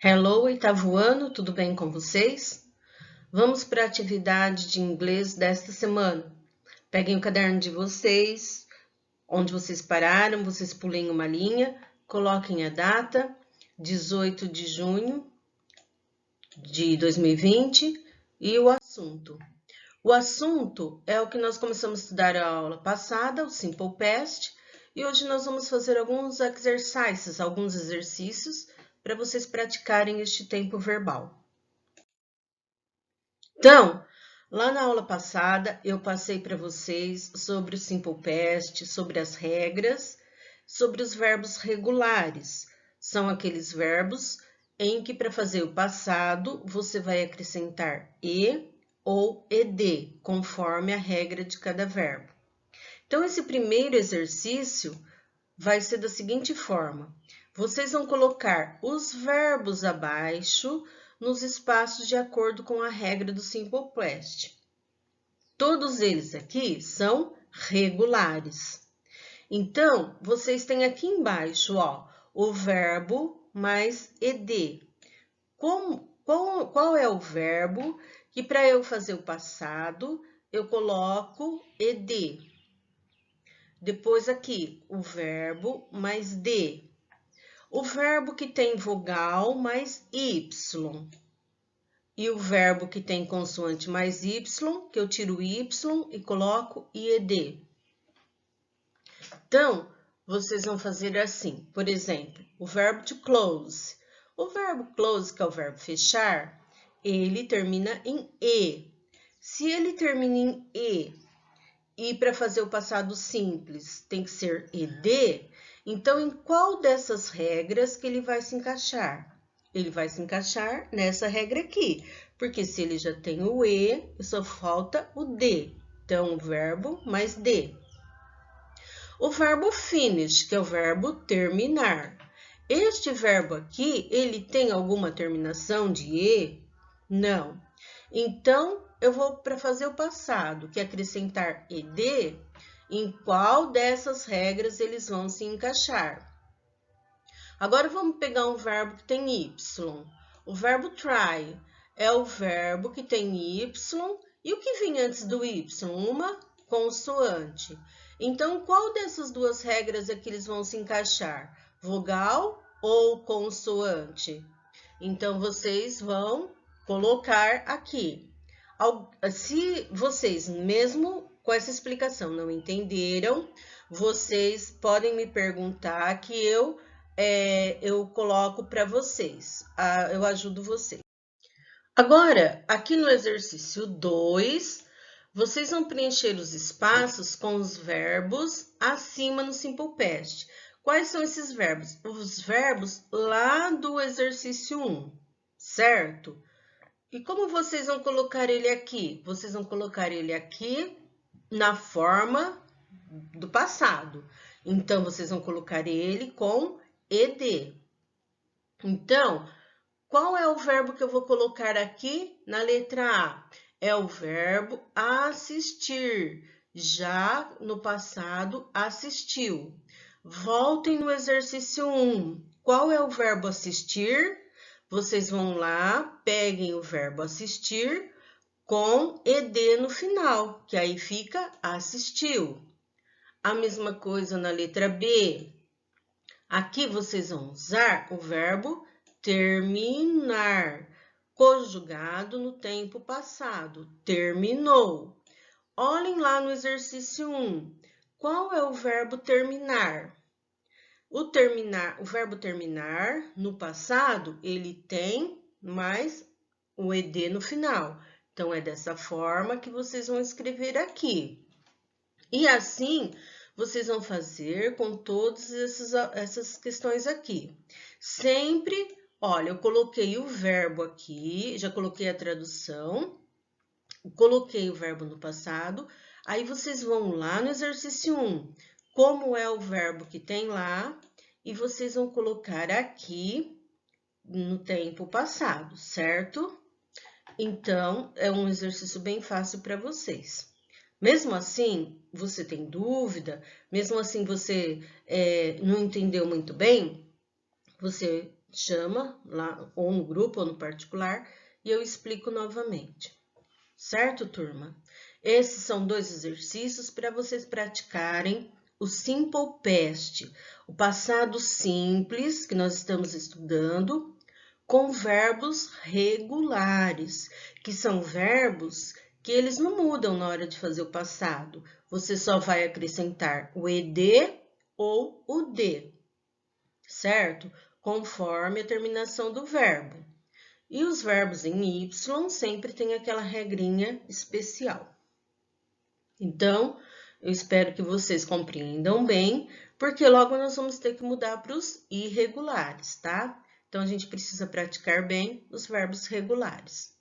Hello, oitavo ano, tudo bem com vocês? Vamos para a atividade de inglês desta semana. Peguem o caderno de vocês, onde vocês pararam, vocês pulem uma linha, coloquem a data, 18 de junho de 2020 e o assunto. O assunto é o que nós começamos a estudar a aula passada, o Simple Past, e hoje nós vamos fazer alguns exercícios para vocês praticarem este tempo verbal. Então, lá na aula passada, eu passei para vocês sobre o Simple Past, sobre as regras, sobre os verbos regulares. São aqueles verbos em que, para fazer o passado, você vai acrescentar e ou ed, conforme a regra de cada verbo. Então, esse primeiro exercício vai ser da seguinte forma. Vocês vão colocar os verbos abaixo nos espaços de acordo com a regra do Simple Past. Todos eles aqui são regulares. Então, vocês têm aqui embaixo, ó, o verbo mais ed. Qual é o verbo que, para eu fazer o passado, eu coloco ed? Depois aqui, o verbo mais d. O verbo que tem vogal mais y. E o verbo que tem consoante mais y, que eu tiro o y e coloco ied. Então, vocês vão fazer assim. Por exemplo, o verbo to close. O verbo close, que é o verbo fechar, ele termina em e. Se ele termina em e para fazer o passado simples tem que ser ed, então em qual dessas regras que ele vai se encaixar? Ele vai se encaixar nessa regra aqui, porque se ele já tem o e, só falta o d. Então, o verbo mais d. O verbo finish, que é o verbo terminar. Este verbo aqui, ele tem alguma terminação de e? Não. Então, eu vou para fazer o passado, que é acrescentar ed, em qual dessas regras eles vão se encaixar. Agora, vamos pegar um verbo que tem y. O verbo try é o verbo que tem y, e o que vem antes do y? Uma consoante. Então, qual dessas duas regras é que eles vão se encaixar? Vogal ou consoante? Então, vocês vão colocar aqui. Se vocês, mesmo com essa explicação, não entenderam, vocês podem me perguntar que eu coloco para vocês. Eu ajudo vocês. Agora, aqui no exercício 2, vocês vão preencher os espaços com os verbos acima no Simple Past. Quais são esses verbos? Os verbos lá do exercício 1, certo? E como vocês vão colocar ele aqui? Vocês vão colocar ele aqui na forma do passado. Então, vocês vão colocar ele com ed. Então, qual é o verbo que eu vou colocar aqui na letra A? É o verbo assistir. Já no passado, assistiu. Voltem no exercício 1. Qual é o verbo assistir? Vocês vão lá, peguem o verbo assistir com ed no final, que aí fica assistiu. A mesma coisa na letra B. Aqui vocês vão usar o verbo terminar, conjugado no tempo passado, terminou. Olhem lá no exercício 1. Qual é o verbo terminar? O verbo terminar, no passado, ele tem mais o ed no final. Então, é dessa forma que vocês vão escrever aqui. E assim, vocês vão fazer com todas essas questões aqui. Sempre, olha, eu coloquei o verbo aqui, já coloquei a tradução, coloquei o verbo no passado, aí vocês vão lá no exercício 1, como é o verbo que tem lá, e vocês vão colocar aqui no tempo passado, certo? Então, é um exercício bem fácil para vocês. Mesmo assim, você tem dúvida, mesmo assim você não entendeu muito bem, você chama lá, ou no grupo ou no particular, e eu explico novamente. Certo, turma? Esses são 2 exercícios para vocês praticarem o Simple Past, o passado simples que nós estamos estudando, com verbos regulares, que são verbos que eles não mudam na hora de fazer o passado. Você só vai acrescentar o ed ou o d, certo? Conforme a terminação do verbo. E os verbos em Y sempre tem aquela regrinha especial. Então, eu espero que vocês compreendam bem, porque logo nós vamos ter que mudar para os irregulares, tá? Então, a gente precisa praticar bem os verbos regulares.